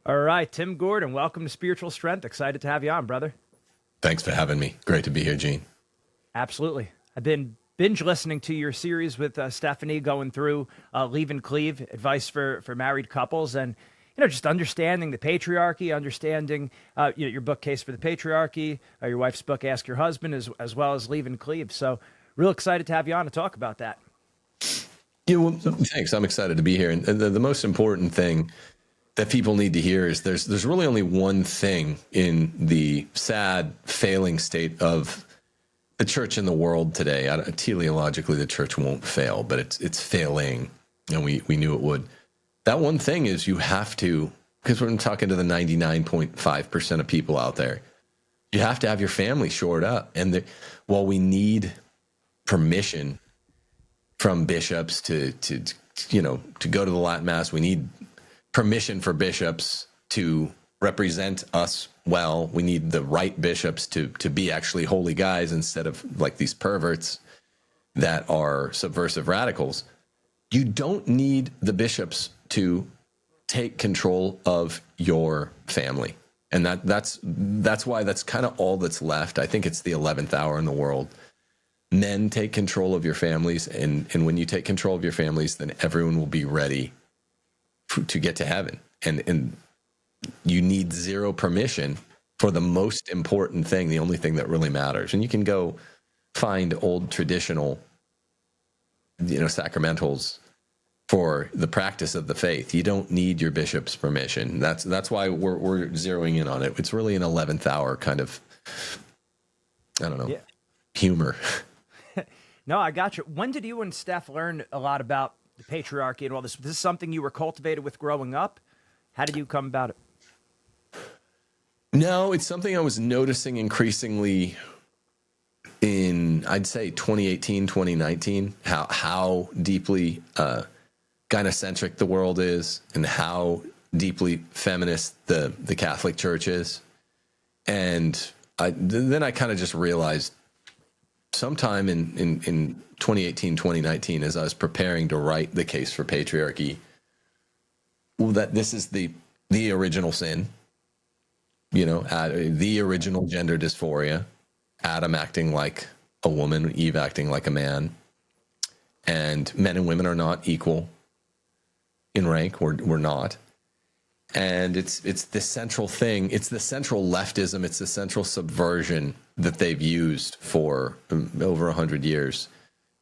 All right, Tim Gordon, welcome to Spiritual Strength. Excited to have you on, brother. Thanks for having me. Great to be here, Gene. Absolutely. I've been binge listening to your series with Stephanie, going through Leave and Cleave, advice for married couples, and just understanding the patriarchy, understanding your book, Case for the Patriarchy, your wife's book, Ask Your Husband, as well as Leave and Cleave. So, real excited to have you on to talk about that. Yeah, well, thanks. I'm excited to be here. And the most important thing that people need to hear is there's really only one thing in the sad, failing state of the church in the world today. Teleologically, the church won't fail, but it's failing, and we knew it would. That one thing is you have to, because we're talking to the 99.5% of people out there, you have to have your family shored up. And while we need permission from bishops to go to the Latin Mass, we need permission for bishops to represent us well. We need the right bishops to be actually holy guys instead of like these perverts that are subversive radicals. You don't need the bishops to take control of your family. And that's why that's kind of all that's left. I think it's the 11th hour in the world. Men, take control of your families. And when you take control of your families, then everyone will be ready to get to heaven. And you need zero permission for the most important thing, the only thing that really matters. And you can go find old traditional, sacramentals for the practice of the faith. You don't need your bishop's permission. That's why we're zeroing in on it. It's really an 11th hour kind of, I don't know, humor. No, I got you. When did you and Steph learn a lot about the patriarchy and all this? Was this something you were cultivated with growing up? How did you come about it? No, it's something I was noticing increasingly in, I'd say, 2018, 2019, how deeply gynocentric the world is and how deeply feminist the Catholic Church is. And then I kind of just realized sometime in 2018, 2019, as I was preparing to write the Case for Patriarchy, that this is the original sin, the original gender dysphoria, Adam acting like a woman, Eve acting like a man, and men and women are not equal in rank. We're not. And it's the central thing. It's the central leftism. It's the central subversion that they've used for over 100 years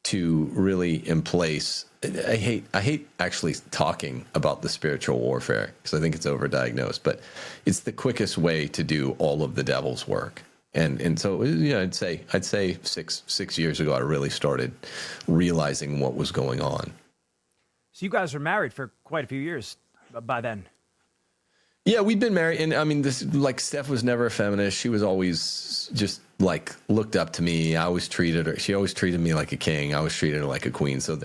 to really emplace. I hate actually talking about the spiritual warfare because I think it's overdiagnosed, but it's the quickest way to do all of the devil's work. And so I'd say 6 years ago I really started realizing what was going on. So you guys were married for quite a few years by then. Yeah, we'd been married, and I mean, Steph was never a feminist. She was always just looked up to me. I always treated her. She always treated me like a king. I always treated her like a queen. So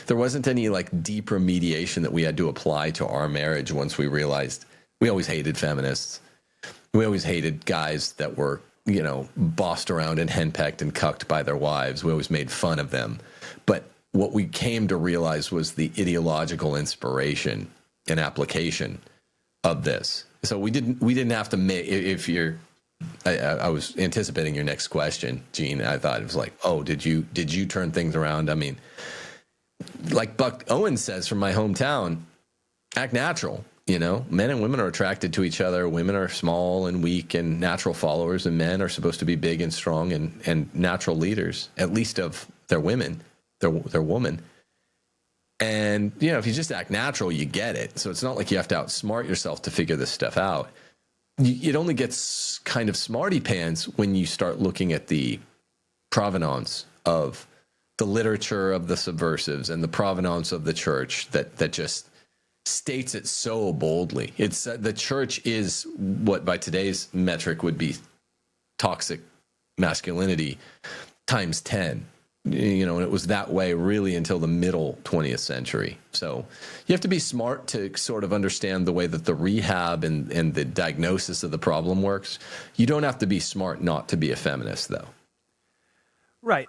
there wasn't any deep remediation that we had to apply to our marriage. Once we realized, we always hated feminists. We always hated guys that were bossed around and henpecked and cucked by their wives. We always made fun of them. But what we came to realize was the ideological inspiration and application of this. So we didn't have to make, if you're, I was anticipating your next question, Gene. I thought it was oh, did you turn things around? I mean, like Buck Owens says from my hometown, act natural. Men and women are attracted to each other. Women are small and weak and natural followers, and men are supposed to be big and strong and natural leaders, at least of their women, their woman. And, if you just act natural, you get it. So it's not like you have to outsmart yourself to figure this stuff out. It only gets kind of smarty pants when you start looking at the provenance of the literature of the subversives and the provenance of the church that just states it so boldly. It's the church is what by today's metric would be toxic masculinity times 10. And it was that way really until the middle 20th century. So you have to be smart to sort of understand the way that the rehab and the diagnosis of the problem works. You don't have to be smart not to be a feminist, though. Right.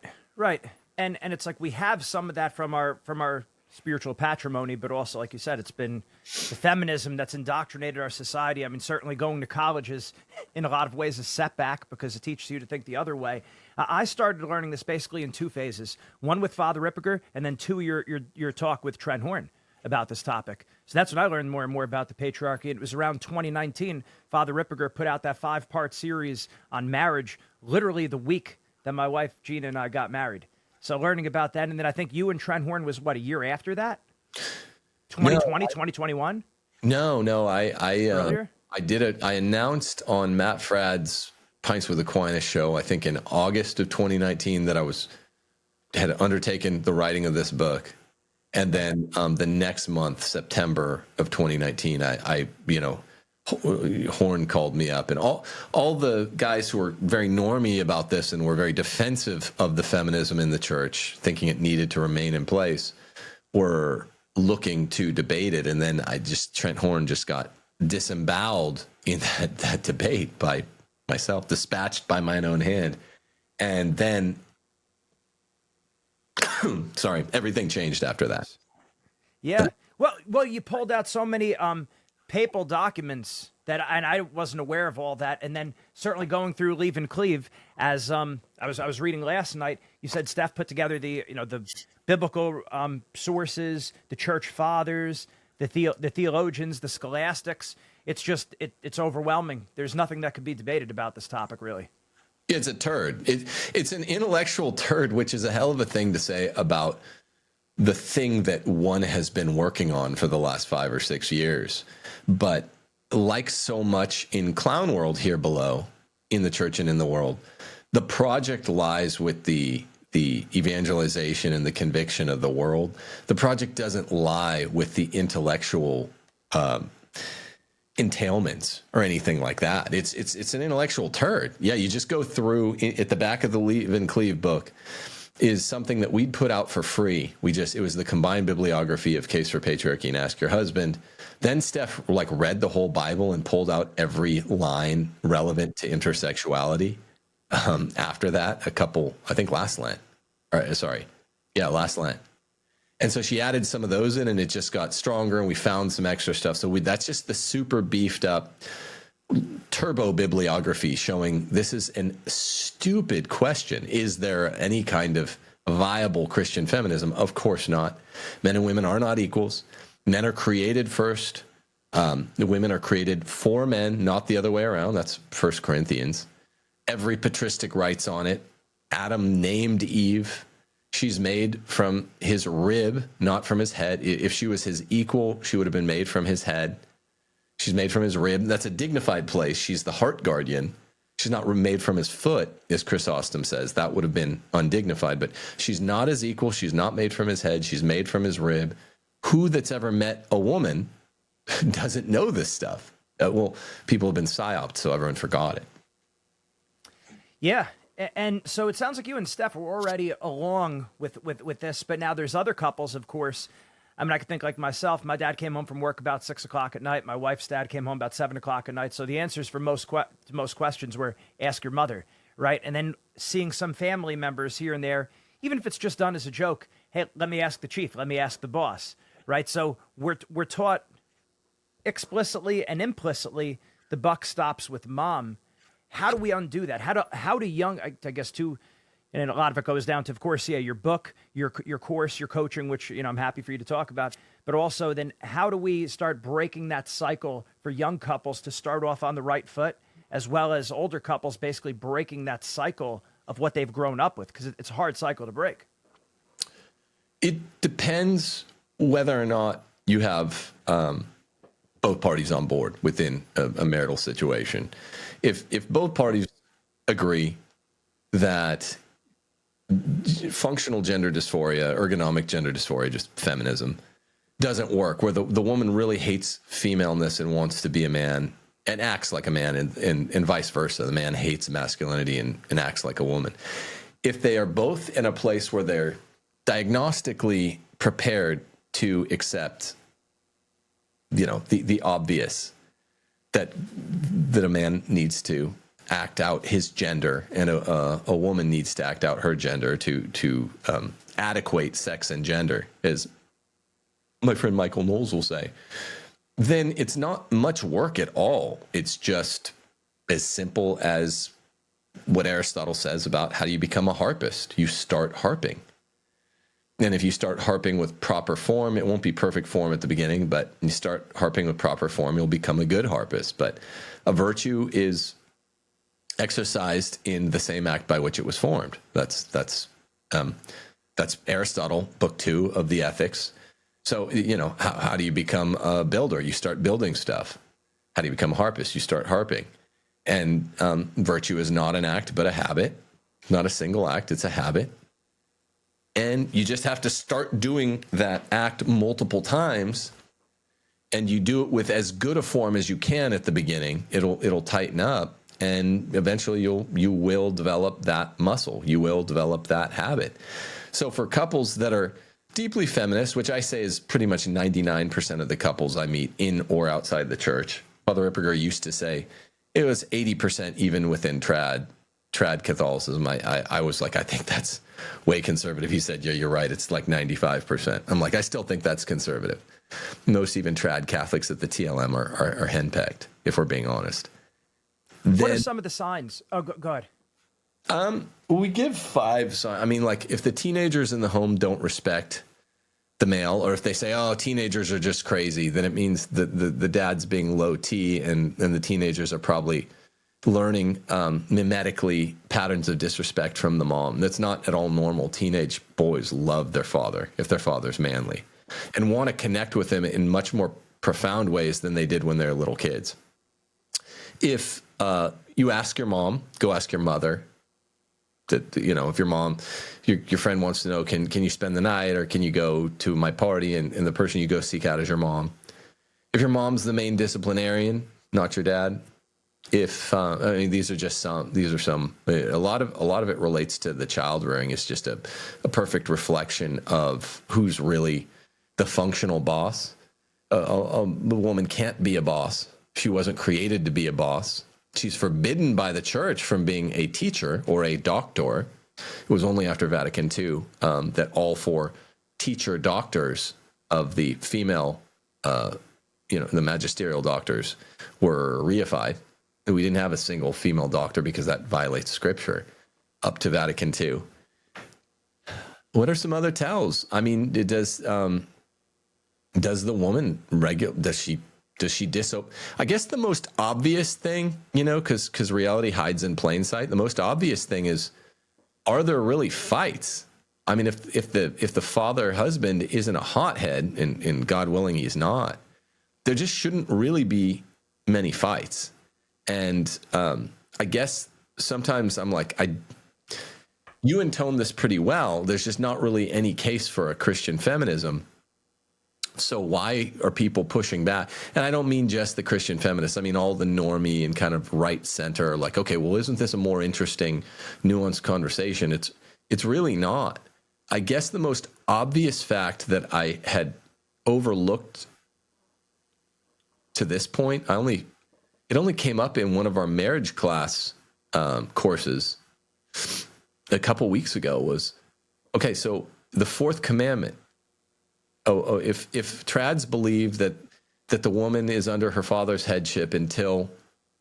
And it's we have some of that from our spiritual patrimony, but also, like you said, it's been the feminism that's indoctrinated our society. I mean, certainly going to college is, in a lot of ways, a setback because it teaches you to think the other way. I started learning this basically in two phases: one with Father Ripperger, and then two, your talk with Trent Horn about this topic. So that's when I learned more and more about the patriarchy. It was around 2019, Father Ripperger put out that 5-part series on marriage, literally the week that my wife Gina and I got married. So learning about that, and then I think you and Trent Horn was, what, a year after that? 2020, 2021? No, Earlier? I did it. I announced on Matt Fradd's Pints with Aquinas show, I think in August of 2019, that I had undertaken the writing of this book. And then the next month, September of 2019, Horn called me up, and all the guys who were very normy about this and were very defensive of the feminism in the church, thinking it needed to remain in place, were looking to debate it. And then Trent Horn just got disemboweled in that debate by myself, dispatched by mine own hand. And then sorry, everything changed after that. Yeah. Well, you pulled out so many papal documents and I wasn't aware of all that. And then certainly going through Leave and Cleave, as I was reading last night, you said Steph put together the biblical sources, the church fathers, the theologians, the scholastics. It's just it's overwhelming. There's nothing that could be debated about this topic, really. It's a turd. It's an intellectual turd, which is a hell of a thing to say about the thing that one has been working on for the last 5 or 6 years. But like so much in clown world here below, in the church and in the world, the project lies with the evangelization and the conviction of the world. The project doesn't lie with the intellectual entailments or anything like that. It's an intellectual turd. Yeah, you just go through at the back of the Leave and Cleave book is something that we'd put out for free. It was the combined bibliography of Case for Patriarchy and Ask Your Husband. Then Steph read the whole Bible and pulled out every line relevant to intersexuality. After that, I think last Lent. Last Lent. And so she added some of those in, and it just got stronger, and we found some extra stuff. So that's just the super beefed up turbo bibliography showing this is a stupid question. Is there any kind of viable Christian feminism? Of course not. Men and women are not equals. Men are created first. The women are created for men, not the other way around. That's 1 Corinthians. Every patristic writes on it. Adam named Eve. She's made from his rib, not from his head. If she was his equal, she would have been made from his head. She's made from his rib. That's a dignified place. She's the heart guardian. She's not made from his foot, as Chrysostom says. That would have been undignified. But she's not his equal. She's not made from his head. She's made from his rib. Who that's ever met a woman doesn't know this stuff? People have been psyoped, so everyone forgot it. Yeah. And so it sounds like you and Steph were already along with this, but now there's other couples, of course. I mean, I could think like myself. My dad came home from work about 6 o'clock at night. My wife's dad came home about 7 o'clock at night. So the answers for most questions were ask your mother, right? And then seeing some family members here and there, even if it's just done as a joke, hey, let me ask the chief, let me ask the boss, right? So we're taught explicitly and implicitly the buck stops with mom. How do we undo that? How do young, I guess, and a lot of it goes down to, of course, your book, your course, your coaching, which, I'm happy for you to talk about, but also then how do we start breaking that cycle for young couples to start off on the right foot, as well as older couples basically breaking that cycle of what they've grown up with, because it's a hard cycle to break. It depends whether or not you have both parties on board within a marital situation. If both parties agree that functional gender dysphoria, ergonomic gender dysphoria, just feminism, doesn't work, where the woman really hates femaleness and wants to be a man and acts like a man, and vice versa. The man hates masculinity and acts like a woman. If they are both in a place where they're diagnostically prepared to accept, the obvious, that a man needs to act out his gender and a woman needs to act out her gender to adequate sex and gender, as my friend Michael Knowles will say, then it's not much work at all. It's just as simple as what Aristotle says about how do you become a harpist. You start harping. And if you start harping with proper form, it won't be perfect form at the beginning, but you start harping with proper form, you'll become a good harpist. But a virtue is exercised in the same act by which it was formed. That's Aristotle, book 2 of the Ethics. So, how do you become a builder? You start building stuff. How do you become a harpist? You start harping. And virtue is not an act, but a habit. Not a single act, it's a habit. And you just have to start doing that act multiple times, and you do it with as good a form as you can at the beginning. It'll tighten up, and eventually you will develop that muscle. You will develop that habit. So for couples that are deeply feminist, which I say is pretty much 99% of the couples I meet in or outside the church, Father Ripperger used to say it was 80% even within trad Catholicism. I was like, I think that's way conservative. He said, yeah, you're right. It's like 95%. I'm like, I still think that's conservative. Most even trad Catholics at the TLM are henpecked, if we're being honest. What are some of the signs? Oh, go ahead. We give 5 signs. I mean, like if the teenagers in the home don't respect the male, or if they say, oh, teenagers are just crazy, then it means that the dad's being low T, and the teenagers are probably learning mimetically patterns of disrespect from the mom. That's not at all normal. Teenage boys love their father if their father's manly and want to connect with him in much more profound ways than they did when they were little kids. If you ask your mom, go ask your mother. If your mom, your friend wants to know, can you spend the night, or can you go to my party, and the person you go seek out is your mom. If your mom's the main disciplinarian, not your dad. If these are some. A lot of it relates to the child rearing. It's just a perfect reflection of who's really the functional boss. The woman can't be a boss. She wasn't created to be a boss. She's forbidden by the church from being a teacher or a doctor. It was only after Vatican II that all 4 teacher doctors of the female, the magisterial doctors were reified. We didn't have a single female doctor because that violates scripture up to Vatican II. What are some other tells? I mean, does the woman does she disobey? I guess the most obvious thing, because reality hides in plain sight. The most obvious thing is, are there really fights? I mean, if the father husband isn't a hothead, and God willing he's not, there just shouldn't really be many fights. And I guess sometimes I'm like, you intone this pretty well. There's just not really any case for a Christian feminism. So why are people pushing back? And I don't mean just the Christian feminists. I mean all the normie and kind of right center. Like, okay, well, isn't this a more interesting, nuanced conversation? It's really not. I guess the most obvious fact that I had overlooked to this point, it only came up in one of our marriage class courses a couple weeks ago was, okay, so the 4th commandment. If trads believe that the woman is under her father's headship until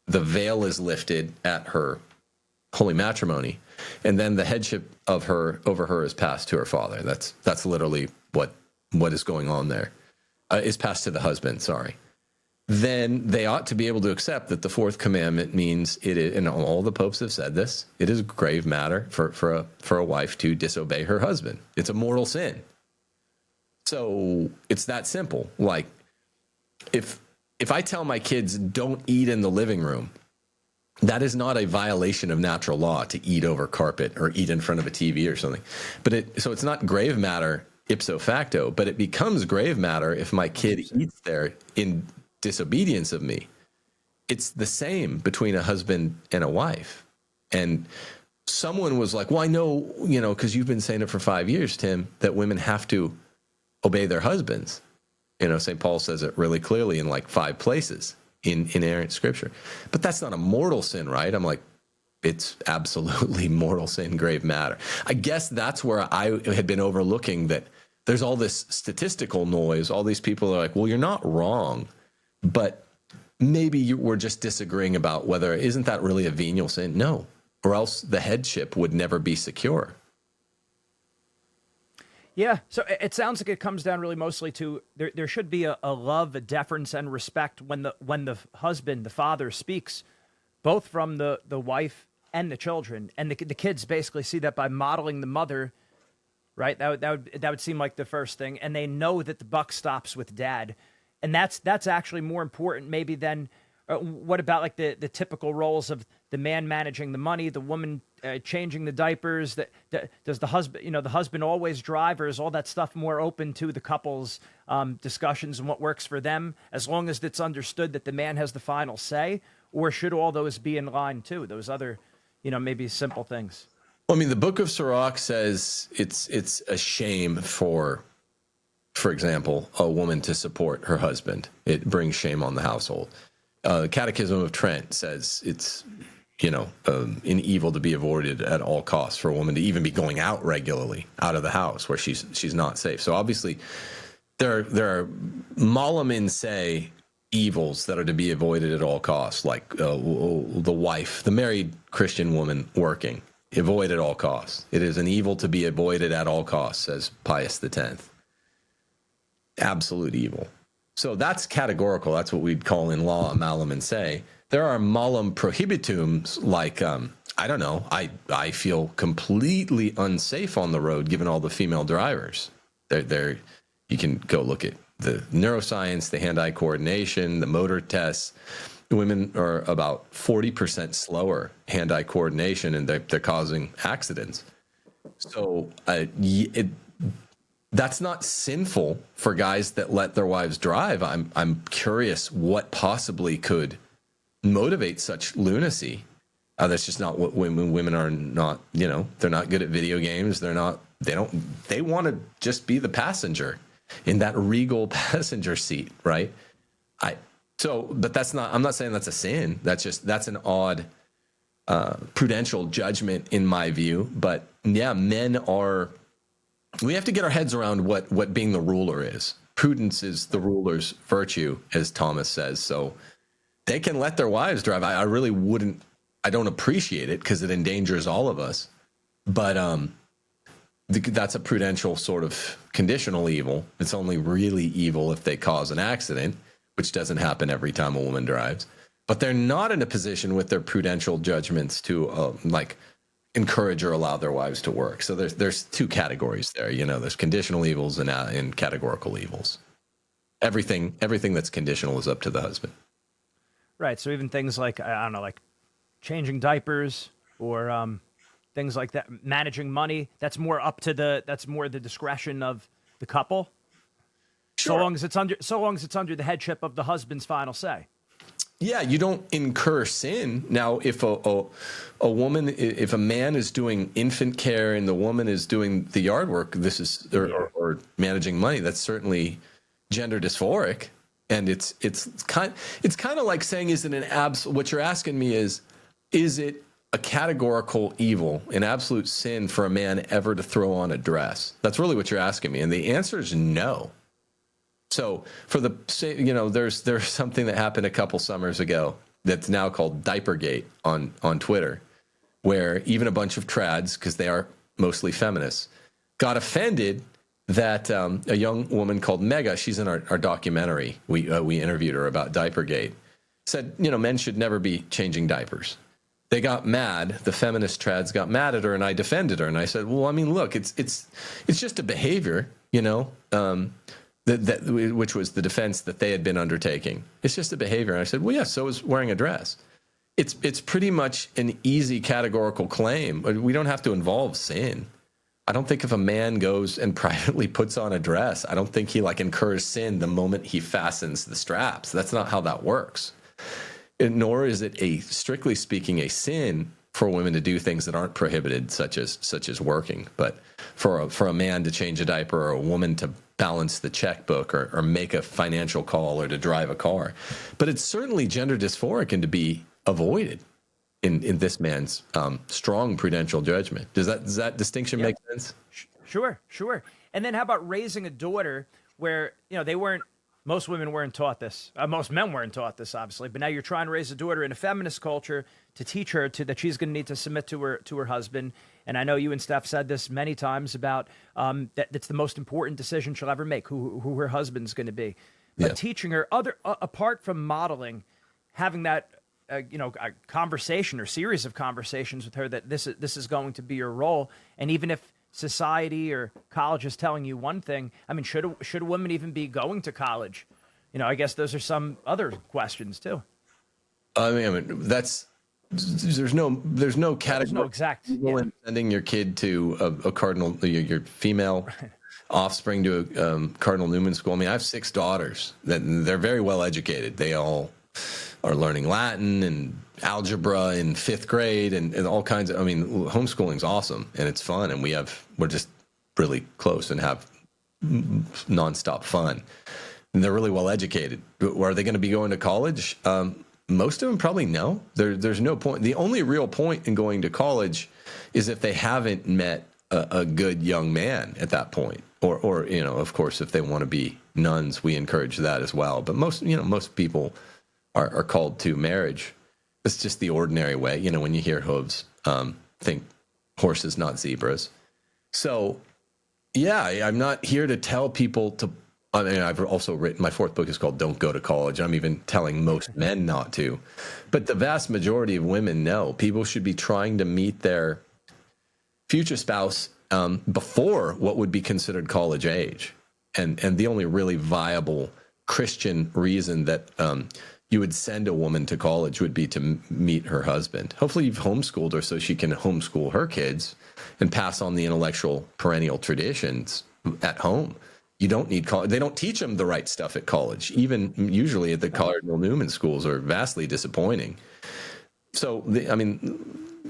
the veil is lifted at her holy matrimony, and then the headship of her over her is passed to her father. That's literally what is going on there. Is passed to the husband. Sorry. Then they ought to be able to accept that the 4th commandment means it is, and all the popes have said this, it is grave matter for a wife to disobey her husband. It's a mortal sin. So it's that simple. Like if I tell my kids don't eat in the living room, that is not a violation of natural law to eat over carpet or eat in front of a TV or something. So it's not grave matter ipso facto, but it becomes grave matter if my kid eats there in disobedience of me. It's the same between a husband and a wife. And someone was like, well, I know, because you've been saying it for 5 years, Tim, that women have to obey their husbands. St. Paul says it really clearly in like 5 places in inerrant scripture. But that's not a mortal sin, right? I'm like, it's absolutely mortal sin, grave matter. I guess that's where I had been overlooking that there's all this statistical noise. All these people are like, well, you're not wrong, but maybe we're just disagreeing about whether, isn't that really a venial sin? No, or else the headship would never be secure. Yeah, so it sounds like it comes down really mostly to there should be a love, a deference, and respect when the husband, the father, speaks, both from the wife and the children, and the kids basically see that by modeling the mother, right? That would seem like the first thing, and they know that the buck stops with dad, and that's actually more important maybe than what about like the typical roles of the man managing the money, the woman changing the diapers? Does the husband, the husband always drive, or is all that stuff more open to the couple's discussions and what works for them, as long as it's understood that the man has the final say? Or should all those be in line too? Those other, maybe simple things. Well, I mean, the Book of Sirach says it's a shame for example, a woman to support her husband. It brings shame on the household. Catechism of Trent says it's, an evil to be avoided at all costs for a woman to even be going out regularly out of the house where she's not safe. So obviously there are malum in se evils that are to be avoided at all costs, like the wife, the married Christian woman working, avoid at all costs. It is an evil to be avoided at all costs, says Pius X. Absolute evil. So that's categorical. That's what we'd call in law a malum in se. There are malum prohibitums, like, I don't know, I feel completely unsafe on the road given all the female drivers. You can go look at the neuroscience, the hand-eye coordination, the motor tests. Women are about 40% slower hand-eye coordination, and they're causing accidents. So that's not sinful for guys that let their wives drive. I'm curious what possibly could motivate such lunacy. That's just not what women are not, they're not good at video games. They want to just be the passenger in that regal passenger seat. Right. But I'm not saying that's a sin. That's an odd, prudential judgment in my view. But yeah, we have to get our heads around what being the ruler is. Prudence is the ruler's virtue, as Thomas says. So they can let their wives drive. I really wouldn't. I don't appreciate it because it endangers all of us. But that's a prudential sort of conditional evil. It's only really evil if they cause an accident, which doesn't happen every time a woman drives. But they're not in a position with their prudential judgments to encourage or allow their wives to work. So there's two categories there. There's conditional evils and categorical evils. Everything that's conditional is up to the husband. Right. So even things like, I don't know, like changing diapers or things like that, managing money, that's more the discretion of the couple. Sure. So long as it's under the headship of the husband's final say. Yeah, you don't incur sin. Now, if if a man is doing infant care and the woman is doing the yard work, or managing money, that's certainly gender dysphoric. And it's kind of like saying, is it what you're asking me is it a categorical evil, an absolute sin for a man ever to throw on a dress? That's really what you're asking me. And the answer is no. So there's something that happened a couple summers ago that's now called Diaper Gate on Twitter, where even a bunch of trads, because they are mostly feminists, got offended that a young woman called Mega, she's in our documentary, we interviewed her about Diaper Gate, said, men should never be changing diapers. They got mad. The feminist trads got mad at her, and I defended her. And I said, well, I mean, look, it's just a behavior, which was the defense that they had been undertaking. It's just a behavior. And I said, well, yeah, so is wearing a dress. It's pretty much an easy categorical claim. We don't have to involve sin. I don't think if a man goes and privately puts on a dress, I don't think he incurs sin the moment he fastens the straps. That's not how that works. Nor is it strictly speaking a sin for women to do things that aren't prohibited, such as working. But for a man to change a diaper, or a woman to balance the checkbook, or make a financial call, or to drive a car. But it's certainly gender dysphoric and to be avoided in this man's strong prudential judgment. Does that distinction make sense? Sure, sure. And then how about raising a daughter where, they weren't, most women weren't taught this. Most men weren't taught this, obviously. But now you're trying to raise a daughter in a feminist culture to teach her that she's going to need to submit to her husband. And I know you and Steph said this many times about that that's the most important decision she'll ever make, who her husband's going to be. But teaching her apart from modeling, having that a conversation or series of conversations with her that this is going to be your role, and even if society or college is telling you one thing, I mean, should a woman even be going to college? I guess those are some other questions too. I mean there's no category. There's no exact. Sending your kid to a cardinal, your female offspring to a Cardinal Newman school. I mean, I have 6 daughters that they're very well educated. They all are learning Latin and algebra in 5th grade and all kinds of, homeschooling's awesome and it's fun. And we're just really close and have nonstop fun. And they're really well educated. Are they going to be going to college? Most of them probably no. There's no point. The only real point in going to college is if they haven't met a good young man at that point. Or of course, if they want to be nuns, we encourage that as well. But most people are called to marriage. It's just the ordinary way. When you hear hooves, think horses, not zebras. So, yeah, I'm not here to tell people to. I've also written, my 4th book is called Don't Go to College. I'm even telling most men not to. But the vast majority of women know people should be trying to meet their future spouse before what would be considered college age. And the only really viable Christian reason that you would send a woman to college would be to meet her husband. Hopefully you've homeschooled her so she can homeschool her kids and pass on the intellectual perennial traditions at home. You don't need college. They don't teach them the right stuff at college. Even usually at the Cardinal Newman schools are vastly disappointing. So,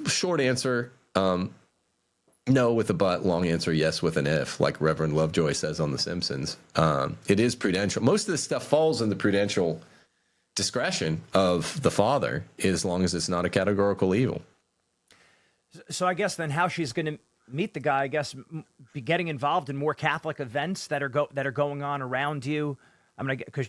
short answer, no with a but, long answer, yes with an if, like Reverend Lovejoy says on The Simpsons. It is prudential. Most of this stuff falls in the prudential discretion of the father, as long as it's not a categorical evil. So I guess then how she's going to meet the guy, I guess, be getting involved in more Catholic events that are going on around you. Because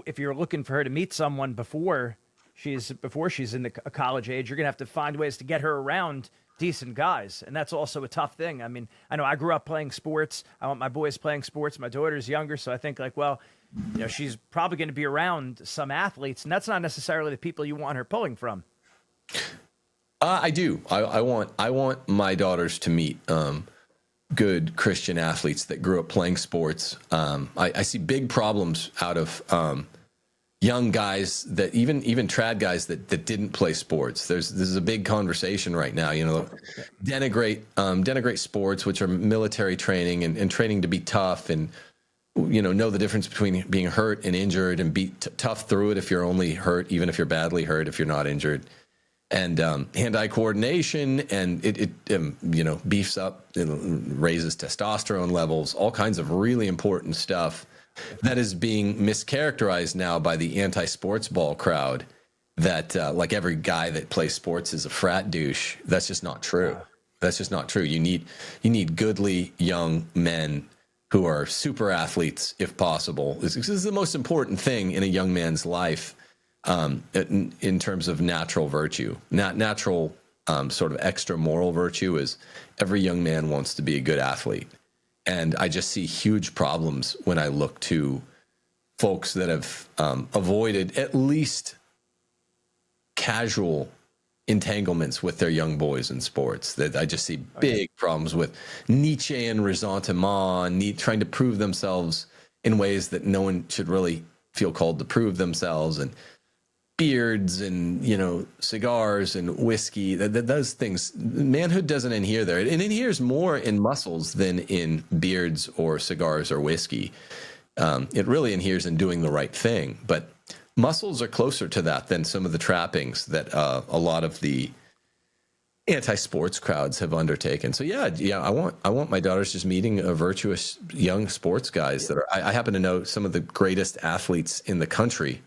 if you're looking for her to meet someone before she's in a college age, you're gonna have to find ways to get her around decent guys, and that's also a tough thing. I know I grew up playing sports. I want my boys playing sports. My daughter's younger, so I think she's probably going to be around some athletes, and that's not necessarily the people you want her pulling from. I do. I want my daughters to meet good Christian athletes that grew up playing sports. I see big problems out of young guys that even trad guys that didn't play sports. This is a big conversation right now. Denigrate sports, which are military training and training to be tough and know the difference between being hurt and injured and be tough through it if you're only hurt, even if you're badly hurt, if you're not injured. And hand-eye coordination, and it beefs up and raises testosterone levels, all kinds of really important stuff that is being mischaracterized now by the anti-sports ball crowd, that like every guy that plays sports is a frat douche. That's just not true. That's just not true. You need goodly young men who are super athletes, if possible. This is the most important thing in a young man's life. In terms of natural virtue, natural sort of extra moral virtue is every young man wants to be a good athlete. And I just see huge problems when I look to folks that have avoided at least casual entanglements with their young boys in sports. That I just see big problems with Nietzschean ressentiment, trying to prove themselves in ways that no one should really feel called to prove themselves, and beards and cigars and whiskey, those things. Manhood doesn't inhere there. It inheres more in muscles than in beards or cigars or whiskey. It really inheres in doing the right thing, but muscles are closer to that than some of the trappings that a lot of the anti-sports crowds have undertaken. So yeah, I want my daughters just meeting a virtuous young sports guys that are. I happen to know some of the greatest athletes in the country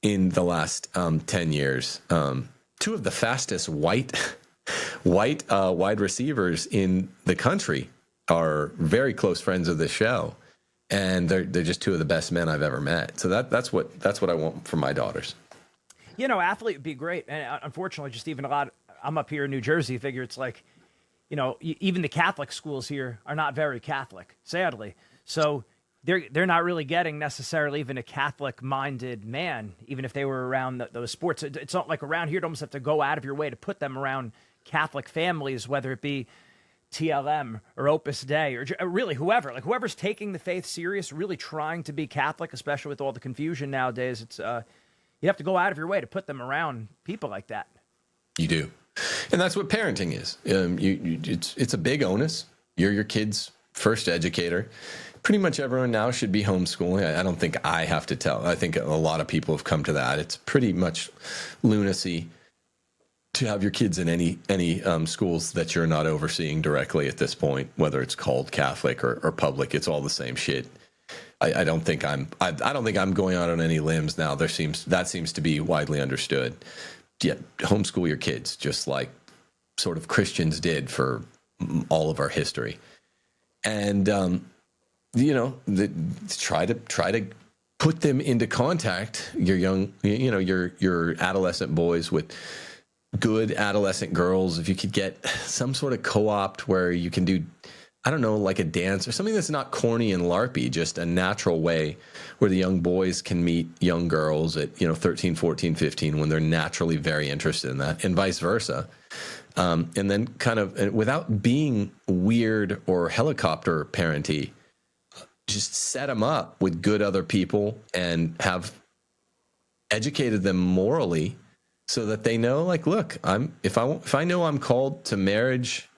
in the last 10 years. 2 of the fastest white wide receivers in the country are very close friends of the show, and they're just two of the best men I've ever met. So that's what I want for my daughters. Athlete would be great. And unfortunately, just even I'm up here in New Jersey, figure it's like, even the Catholic schools here are not very Catholic, sadly. So they're not really getting necessarily even a Catholic-minded man, even if they were around those sports. It's not like around here, you almost have to go out of your way to put them around Catholic families, whether it be TLM or Opus Dei or really whoever's taking the faith serious, really trying to be Catholic, especially with all the confusion nowadays. It's you have to go out of your way to put them around people like that. You do. And that's what parenting is. It's a big onus. You're your kid's first educator. Pretty much everyone now should be homeschooling. I don't think I have to tell. I think a lot of people have come to that. It's pretty much lunacy to have your kids in any schools that you're not overseeing directly at this point, whether it's called Catholic or public. It's all the same shit. I don't think I'm going out on any limbs now. That seems to be widely understood. Yeah, homeschool your kids, just like sort of Christians did for all of our history, and try to put them into contact. Your young, your adolescent boys with good adolescent girls. If you could get some sort of co-opt where you can do, I don't know, like a dance or something that's not corny and LARPy, just a natural way where the young boys can meet young girls at, 13, 14, 15 when they're naturally very interested in that, and vice versa. And then kind of, without being weird or helicopter parenty, just set them up with good other people and have educated them morally so that they know, like, look, if I know I'm called to marriage,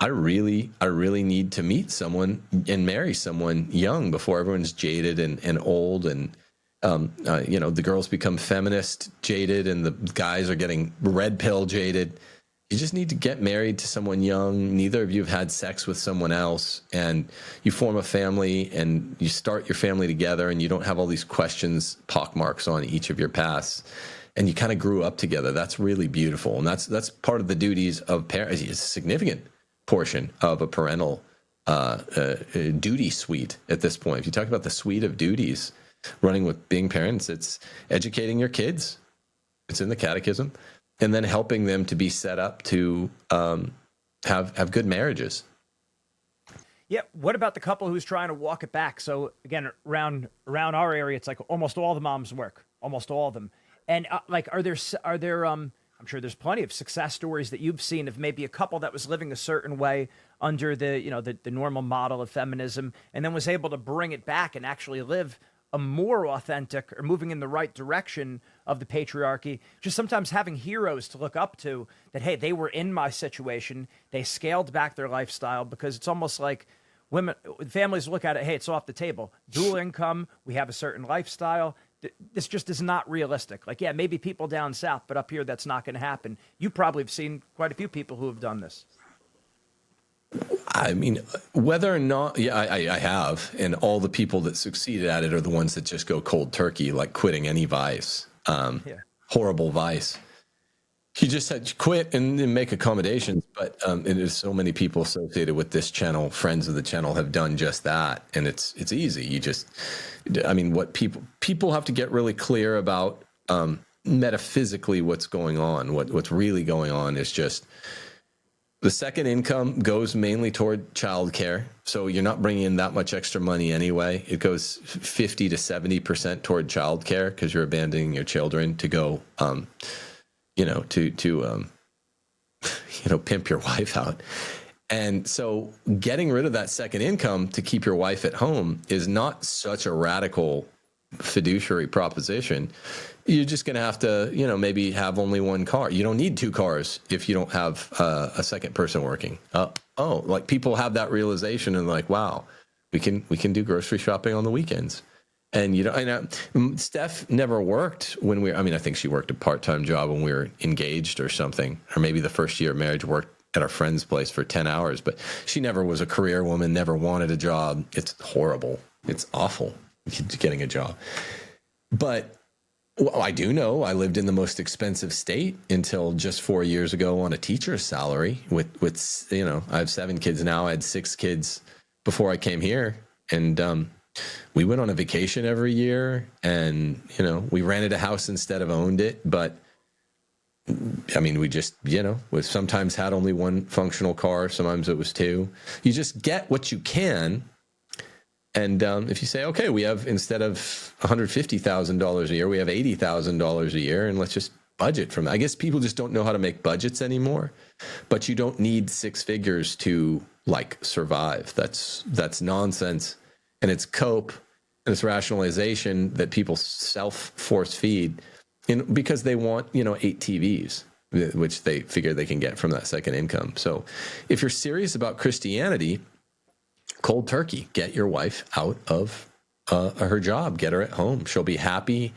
I really need to meet someone and marry someone young before everyone's jaded and old, and the girls become feminist jaded and the guys are getting red pill jaded. You just need to get married to someone young. Neither of you have had sex with someone else, and you form a family and you start your family together, and you don't have all these questions, pockmarks on each of your pasts, and you kind of grew up together. That's really beautiful, and that's part of the duties of parents. It's a significant portion of a parental duty suite at this point. If you talk about the suite of duties running with being parents, it's educating your kids. It's in the catechism. And then helping them to be set up to have good marriages. Yeah. What about the couple who's trying to walk it back? So again, around our area, it's like almost all the moms work, almost all of them. And are there I'm sure there's plenty of success stories that you've seen of maybe a couple that was living a certain way under the normal model of feminism, and then was able to bring it back and actually live a more authentic, or moving in the right direction of the patriarchy. Just sometimes having heroes to look up to that, hey, they were in my situation. They scaled back their lifestyle, because it's almost like families look at it, hey, it's off the table. Dual income, we have a certain lifestyle. This just is not realistic. Like, yeah, maybe people down south, but up here, that's not going to happen. You probably have seen quite a few people who have done this. I mean, whether or not, yeah, I have. And all the people that succeeded at it are the ones that just go cold turkey, like quitting any vice, horrible vice. You just had to quit and make accommodations. But it is so many people associated with this channel, friends of the channel, have done just that. And it's easy. What people have to get really clear about metaphysically what's going on. What's really going on is just the second income goes mainly toward childcare. So you're not bringing in that much extra money anyway. It goes 50 to 70% toward childcare, because you're abandoning your children to go, pimp your wife out. And so getting rid of that second income to keep your wife at home is not such a radical fiduciary proposition. You're just going to have to, maybe have only one car. You don't need two cars if you don't have a second person working. Like, people have that realization and like, wow, we can do grocery shopping on the weekends. And Steph never worked when I think she worked a part-time job when we were engaged or something, or maybe the first year of marriage, worked at our friend's place for 10 hours, but she never was a career woman, never wanted a job. It's horrible. It's awful getting a job. But Well, I do know I lived in the most expensive state until just 4 years ago on a teacher's salary with, I have 7 kids now. I had 6 kids before I came here. And, we went on a vacation every year and, we rented a house instead of owned it. But I mean, we just, we sometimes had only one functional car. Sometimes it was two. You just get what you can. And if you say, okay, we have, instead of $150,000 a year, we have $80,000 a year, and let's just budget from that. I guess people just don't know how to make budgets anymore, but you don't need 6 figures to like survive. That's nonsense. And it's cope and it's rationalization that people self force feed because they want, 8 TVs, which they figure they can get from that second income. So if you're serious about Christianity, cold turkey, get your wife out of her job, get her at home. She'll be happy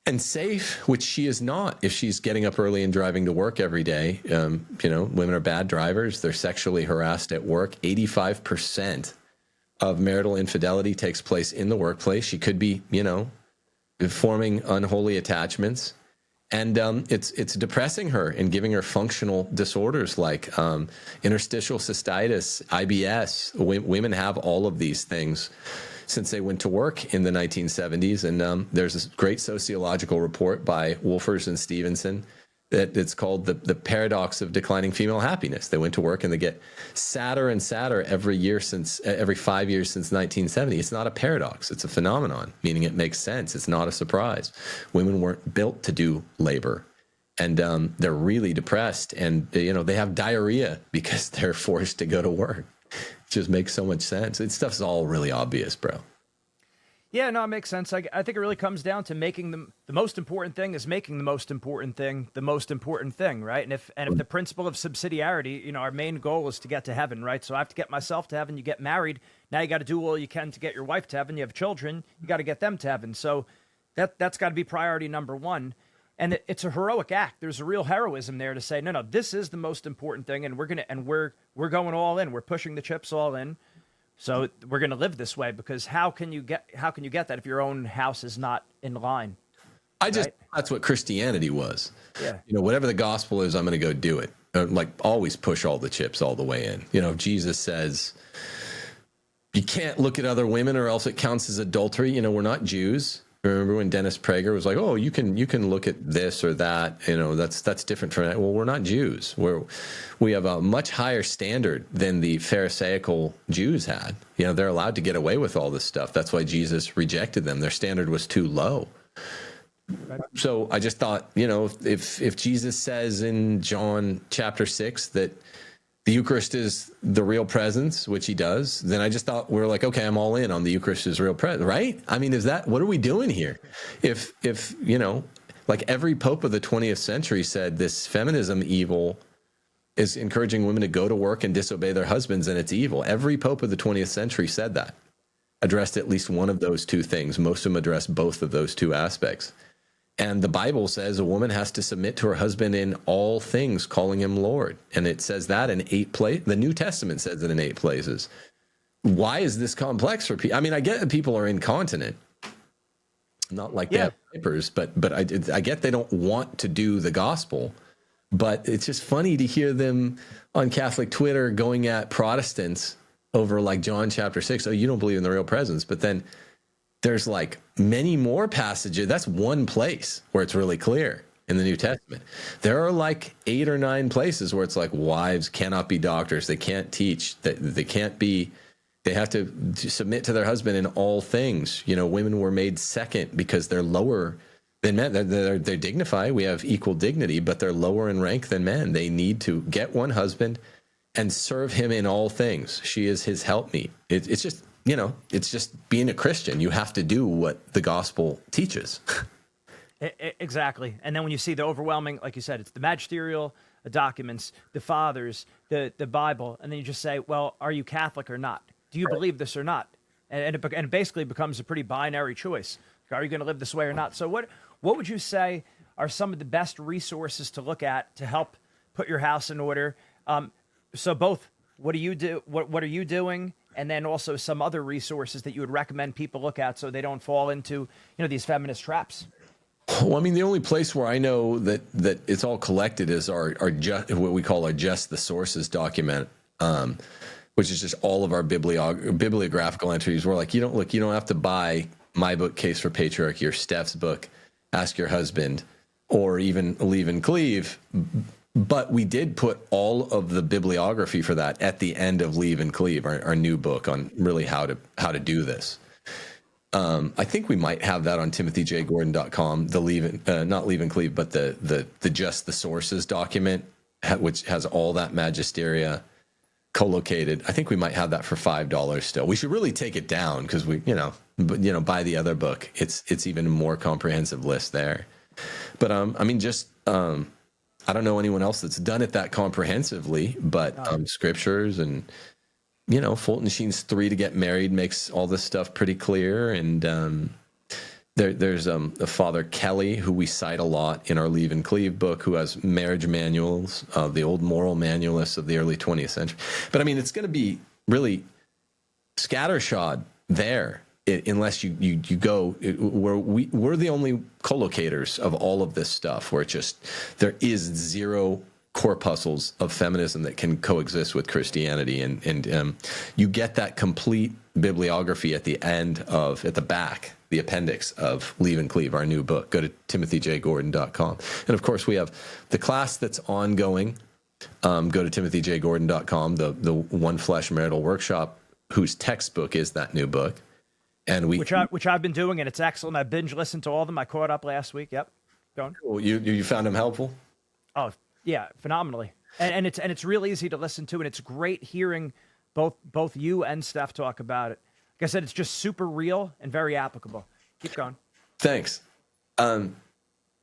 and safe, which she is not if she's getting up early and driving to work every day. Women are bad drivers. They're sexually harassed at work. 85% of marital infidelity takes place in the workplace. She could be, forming unholy attachments. And it's depressing her and giving her functional disorders like interstitial cystitis, IBS. Women have all of these things since they went to work in the 1970s. And there's this great sociological report by Wolfers and Stevenson that it's called the paradox of declining female happiness. They went to work and they get sadder and sadder every 5 years since 1970. It's not a paradox. It's a phenomenon, meaning it makes sense. It's not a surprise. Women weren't built to do labor, and they're really depressed, and they have diarrhea because they're forced to go to work. It just makes so much sense. It stuff's all really obvious, bro. Yeah, no, it makes sense. I think it really comes down to making the most important thing is making the most important thing the most important thing, right? And if the principle of subsidiarity, our main goal is to get to heaven, right? So I have to get myself to heaven. You get married, now you got to do all you can to get your wife to heaven. You have children, you got to get them to heaven. So that's got to be priority number one. And it's a heroic act. There's a real heroism there to say, no, this is the most important thing, and we're going all in. We're pushing the chips all in. So we're going to live this way, because how can you get that if your own house is not in line? That's what Christianity was. Yeah. Whatever the gospel is, I'm going to go do it. Like always push all the chips all the way in. If Jesus says you can't look at other women or else it counts as adultery. We're not Jews. Remember when Dennis Prager was like, "Oh, you can look at this or that." That's different from that. Well, we're not Jews. We have a much higher standard than the Pharisaical Jews had. They're allowed to get away with all this stuff. That's why Jesus rejected them. Their standard was too low. Right. So I just thought, if Jesus says in John chapter 6 that the Eucharist is the real presence, which he does, then I just thought we're like, okay, I'm all in on the Eucharist is real presence, right? I mean, what are we doing here? If like every pope of the 20th century said this feminism evil is encouraging women to go to work and disobey their husbands, and it's evil. Every pope of the 20th century said that, addressed at least one of those two things. Most of them addressed both of those two aspects. And the Bible says a woman has to submit to her husband in all things, calling him Lord. And it says that in 8 places. The New Testament says it in 8 places. Why is this complex for people? I mean, I get that people are incontinent, not like they have diapers, but I get they don't want to do the gospel. But it's just funny to hear them on Catholic Twitter going at Protestants over like John chapter 6. Oh, you don't believe in the real presence. But then there's like many more passages. That's one place where it's really clear in the New Testament. There are like 8 or 9 places where it's like wives cannot be doctors. They can't teach. They can't be. They have to submit to their husband in all things. Women were made second because they're lower than men. They're dignified. We have equal dignity, but they're lower in rank than men. They need to get one husband and serve him in all things. She is his helpmeet. It's just, it's just being a Christian. You have to do what the gospel teaches. Exactly. And then when you see the overwhelming, like you said, it's the magisterial documents, the fathers, the Bible, and then you just say, well, are you Catholic or not? Do you believe this or not? And it basically becomes a pretty binary choice. Are you going to live this way or not? So what would you say are some of the best resources to look at to help put your house in order? So both, what do you do? What are you doing? And then also some other resources that you would recommend people look at so they don't fall into, these feminist traps. Well, I mean, the only place where I know that it's all collected is our what we call our Just the Sources document, which is just all of our bibliographical entries. We're like, you don't have to buy my book, Case for Patriarchy, or Steph's book, Ask Your Husband, or even Leave and Cleave. But we did put all of the bibliography for that at the end of Leave and Cleave, our new book on really how to do this. I think we might have that on timothyjgordon.com, the not Leave and Cleave, but the Just the Sources document, which has all that magisteria co-located. I think we might have that for $5 still. We should really take it down because buy the other book. It's even a more comprehensive list there. But I don't know anyone else that's done it that comprehensively, but scriptures and Fulton Sheen's 3 to Get Married makes all this stuff pretty clear. And there's a Father Kelly, who we cite a lot in our Leave and Cleave book, who has marriage manuals, the old moral manualists of the early 20th century. But I mean, it's going to be really scattershot there, unless you go where we're the only collocators of all of this stuff, where there is zero corpuscles of feminism that can coexist with Christianity, and you get that complete bibliography at the back, the appendix of Leave and Cleave, our new book. Go to timothyjgordon.com, and of course we have the class that's ongoing. Go to timothyjgordon.com, the One Flesh Marital Workshop, whose textbook is that new book. And which I've been doing, and it's excellent. I binge listened to all of them. I caught up last week. Yep, going. Cool. You found them helpful? Oh yeah, phenomenally. And it's real easy to listen to, and it's great hearing both you and Steph talk about it. Like I said, it's just super real and very applicable. Keep going. Thanks.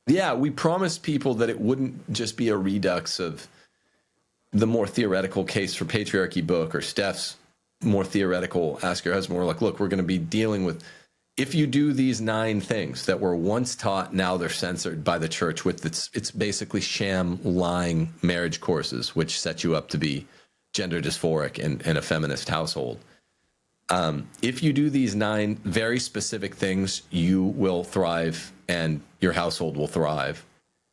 Yeah, we promised people that it wouldn't just be a redux of the more theoretical Case for Patriarchy book or Steph's more theoretical Ask Your Husband. We're like, look, we're going to be dealing with, if you do these 9 things that were once taught, now they're censored by the church with it's basically sham, lying marriage courses, which set you up to be gender dysphoric and a feminist household. If you do these 9 very specific things, you will thrive and your household will thrive.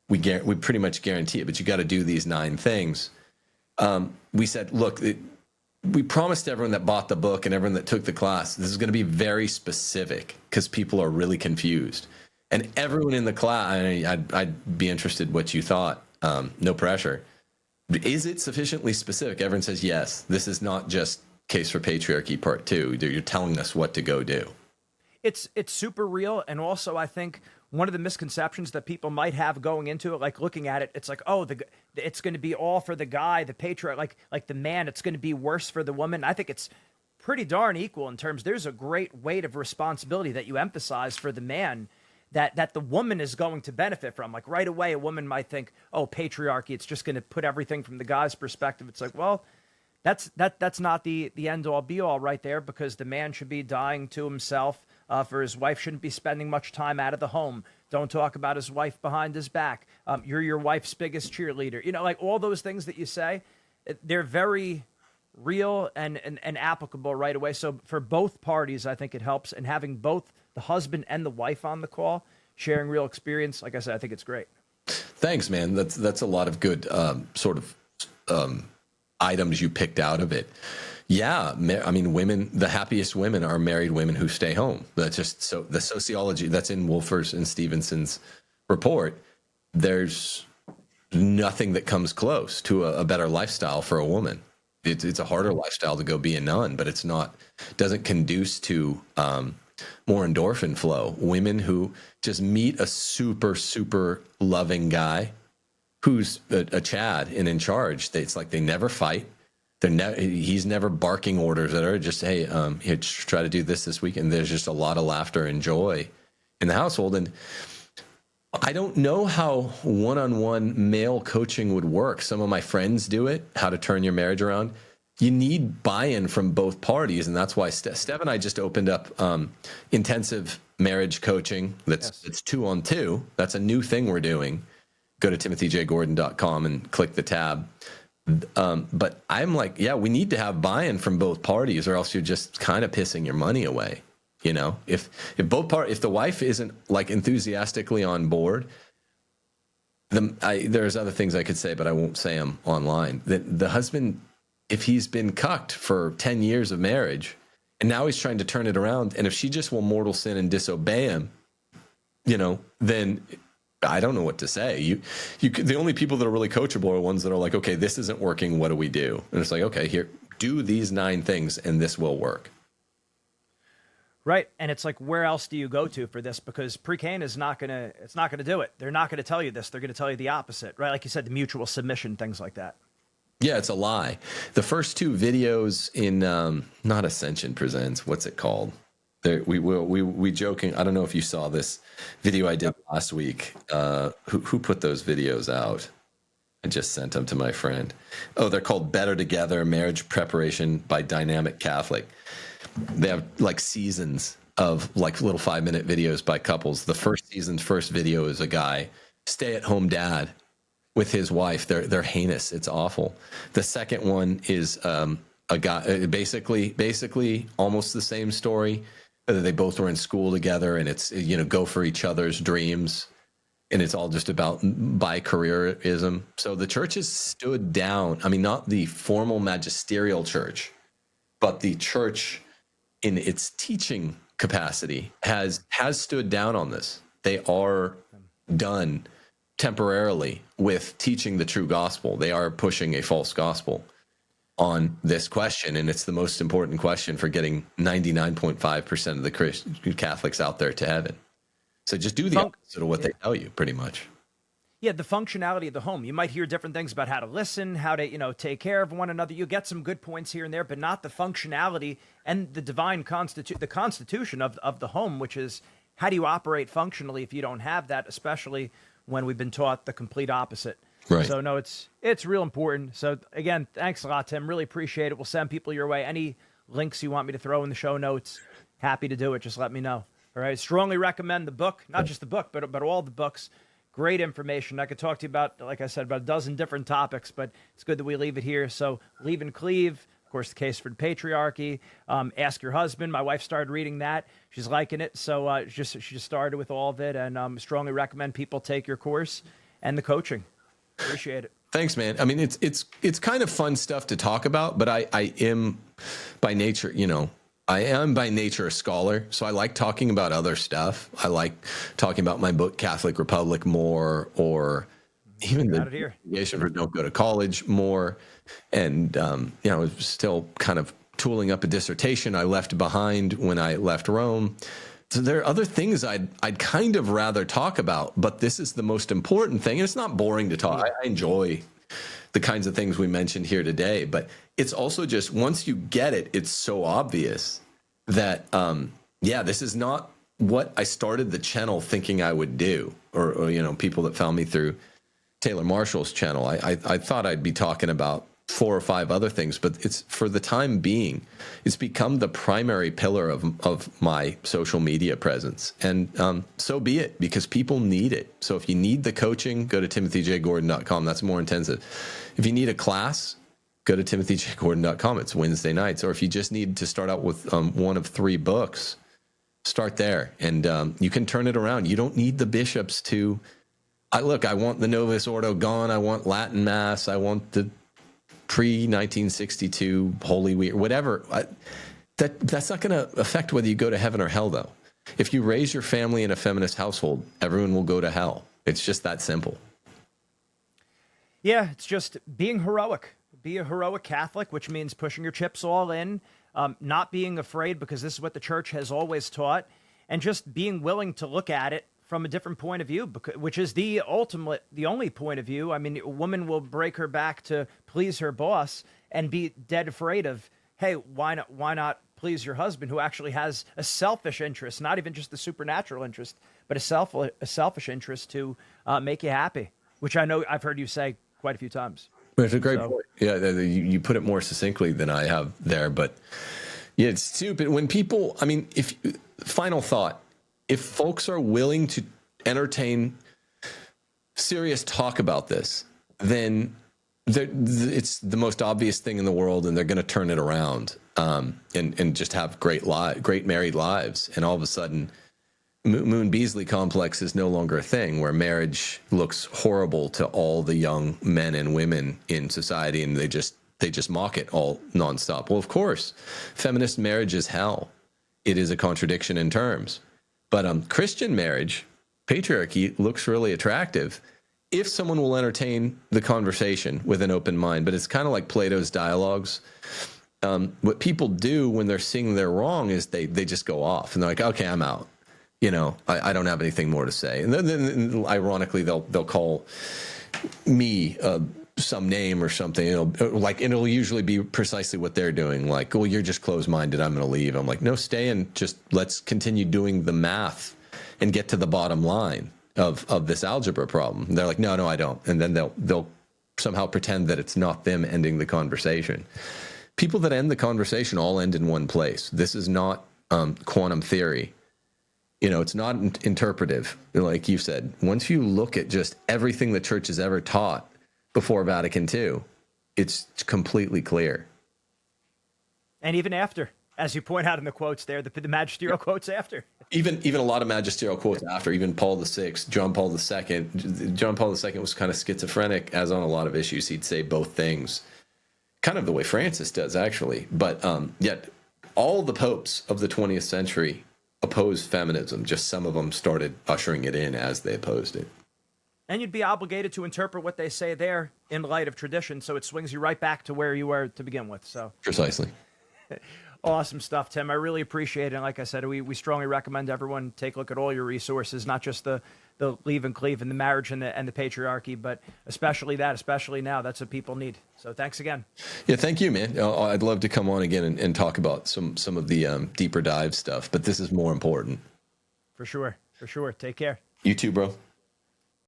We pretty much guarantee it, but you got to do these 9 things. We said, look, we promised everyone that bought the book and everyone that took the class, this is going to be very specific because people are really confused. And everyone in the class, I'd be interested what you thought. No pressure. Is it sufficiently specific? Everyone says yes. This is not just Case for Patriarchy Part 2. You're telling us what to go do. It's super real, and also I think one of the misconceptions that people might have going into it, like looking at it, it's like, oh, it's going to be all for the guy, the patriarch, like the man. It's going to be worse for the woman. I think it's pretty darn equal in terms. There's a great weight of responsibility that you emphasize for the man that the woman is going to benefit from. Like right away, a woman might think, oh, patriarchy, it's just going to put everything from the guy's perspective. It's like, well, that's not the end all be all right there, because the man should be dying to himself. For his wife, shouldn't be spending much time out of the home. Don't talk about his wife behind his back. You're your wife's biggest cheerleader. Like all those things that you say, they're very real and applicable right away. So for both parties, I think it helps. And having both the husband and the wife on the call, sharing real experience, like I said, I think it's great. Thanks, man. That's a lot of good sort of items you picked out of it. Yeah, I mean, women, the happiest women are married women who stay home. That's just so the sociology that's in Wolfers and Stevenson's report. There's nothing that comes close to a better lifestyle for a woman. It's a harder lifestyle to go be a nun, but doesn't conduce to more endorphin flow. Women who just meet a super, super loving guy who's a Chad and in charge. It's like they never fight. He's never barking orders at her. Just, hey, here, try to do this week. And there's just a lot of laughter and joy in the household. And I don't know how one-on-one male coaching would work. Some of my friends do it, how to turn your marriage around. You need buy-in from both parties. And that's why Steph and I just opened up intensive marriage coaching. It's 2-on-2. That's a new thing we're doing. Go to timothyjgordon.com and click the tab. But I'm like, yeah, we need to have buy-in from both parties, or else you're just kind of pissing your money away. You know, if the wife isn't like enthusiastically on board, there's other things I could say, but I won't say them online. That the husband, if he's been cucked for 10 years of marriage, and now he's trying to turn it around, and if she just will mortal sin and disobey him, you know, then I don't know what to say. The only people that are really coachable are ones that are like, okay, this isn't working. What do we do? And it's like, okay, here, do these 9 things, and this will work. Right. And it's like, where else do you go to for this? Because pre-Cane is not going to do it. They're not going to tell you this. They're going to tell you the opposite, right? Like you said, the mutual submission, things like that. Yeah, it's a lie. The first 2 videos in, not Ascension Presents, what's it called? We joking. I don't know if you saw this video I did last week. Who put those videos out? I just sent them to my friend. Oh, they're called Better Together, Marriage Preparation by Dynamic Catholic. They have like seasons of like little 5-minute videos by couples. The first season's first video is a guy, stay-at-home dad with his wife. They're heinous. It's awful. The second one is a guy, basically almost the same story. They both were in school together, and it's, you know, go for each other's dreams. And it's all just about bi-careerism. So the church has stood down. I mean, not the formal magisterial church, but the church in its teaching capacity has stood down on this. They are done temporarily with teaching the true gospel. They are pushing a false gospel on this question, and it's the most important question for getting 99.5% of the Catholics out there to heaven. So just do the opposite of what they tell you, pretty much. Yeah, the functionality of the home. You might hear different things about how to listen, how to, you know, take care of one another. You get some good points here and there, but not the functionality and the divine the constitution of the home, which is how do you operate functionally if you don't have that, especially when we've been taught the complete opposite. Right. So no, it's real important. So again, thanks a lot, Tim. Really appreciate it. We'll send people your way. Any links you want me to throw in the show notes, happy to do it. Just let me know. All right. Strongly recommend the book, not just the book, but all the books. Great information. I could talk to you about, like I said, about a dozen different topics, but it's good that we leave it here. So Leave and Cleave, of course, the case for the patriarchy. Ask Your Husband. My wife started reading that. She's liking it. So she just started with all of it, and strongly recommend people take your course and the coaching. Appreciate it. Thanks, man. I mean, it's kind of fun stuff to talk about, but I am by nature, you know, I am by nature a scholar, so I like talking about other stuff. I like talking about my book, Catholic Republic, more, or even the Investigation for Don't Go to College more. And, you know, I was still kind of tooling up a dissertation I left behind when I left Rome. So there are other things I'd kind of rather talk about, but this is the most important thing. And it's not boring to talk. I enjoy the kinds of things we mentioned here today, but it's also just once you get it, it's so obvious that, this is not what I started the channel thinking I would do, or you know, people that found me through Taylor Marshall's channel. I thought I'd be talking about 4 or 5 other things, but it's for the time being, it's become the primary pillar of my social media presence. And so be it, because people need it. So if you need the coaching, go to timothyjgordon.com. That's more intensive. If you need a class, go to timothyjgordon.com. It's Wednesday nights. Or if you just need to start out with one of 3 books, start there. And you can turn it around. You don't need the bishops to, I want the Novus Ordo gone. I want Latin Mass. I want the pre-1962 Holy Week, whatever. That's not going to affect whether you go to heaven or hell, though. If you raise your family in a feminist household, everyone will go to hell. It's just that simple. Yeah, it's just being heroic. Be a heroic Catholic, which means pushing your chips all in, not being afraid, because this is what the church has always taught, and just being willing to look at it from a different point of view, which is the only point of view. I mean, a woman will break her back to please her boss and be dead afraid of, hey, why not please your husband, who actually has a selfish interest, not even just the supernatural interest, but a selfish interest to make you happy, which I know I've heard you say quite a few times. It's a great point. Yeah, you put it more succinctly than I have there, but yeah, it's stupid when people, I mean, final thought, if folks are willing to entertain serious talk about this, then it's the most obvious thing in the world, and they're going to turn it around, and just have great married lives. And all of a sudden, Moon Beasley complex is no longer a thing, where marriage looks horrible to all the young men and women in society, and they just mock it all nonstop. Well, of course, feminist marriage is hell. It is a contradiction in terms. But Christian marriage, patriarchy, looks really attractive if someone will entertain the conversation with an open mind. But it's kind of like Plato's dialogues. What people do when they're seeing they're wrong is they just go off, and they're like, okay, I'm out. I don't have anything more to say. And then ironically, they'll call me some name or something. It'll usually be precisely what they're doing. Like, well, you're just closed-minded, I'm going to leave. I'm like, no, stay and just let's continue doing the math and get to the bottom line of this algebra problem. And they're like, no, I don't. And then they'll somehow pretend that it's not them ending the conversation. People that end the conversation all end in one place. This is not quantum theory. It's not interpretive. Like you said, once you look at just everything the church has ever taught before Vatican II, it's completely clear. And even after, as you point out in the quotes there, the magisterial quotes after. Even a lot of magisterial quotes after, even Paul VI, John Paul II. John Paul II was kind of schizophrenic, as on a lot of issues. He'd say both things, kind of the way Francis does, actually. But yet all the popes of the 20th century opposed feminism. Just some of them started ushering it in as they opposed it. And you'd be obligated to interpret what they say there in light of tradition, so it swings you right back to where you were to begin with. So precisely. Awesome stuff, Tim. I really appreciate it. And like I said, we strongly recommend everyone take a look at all your resources, not just the Leave and Cleave and the marriage and the patriarchy, but especially now. That's what people need. So thanks again. Yeah, thank you, man. I'd love to come on again and talk about some of the deeper dive stuff, but this is more important. For sure. Take care. You too, bro.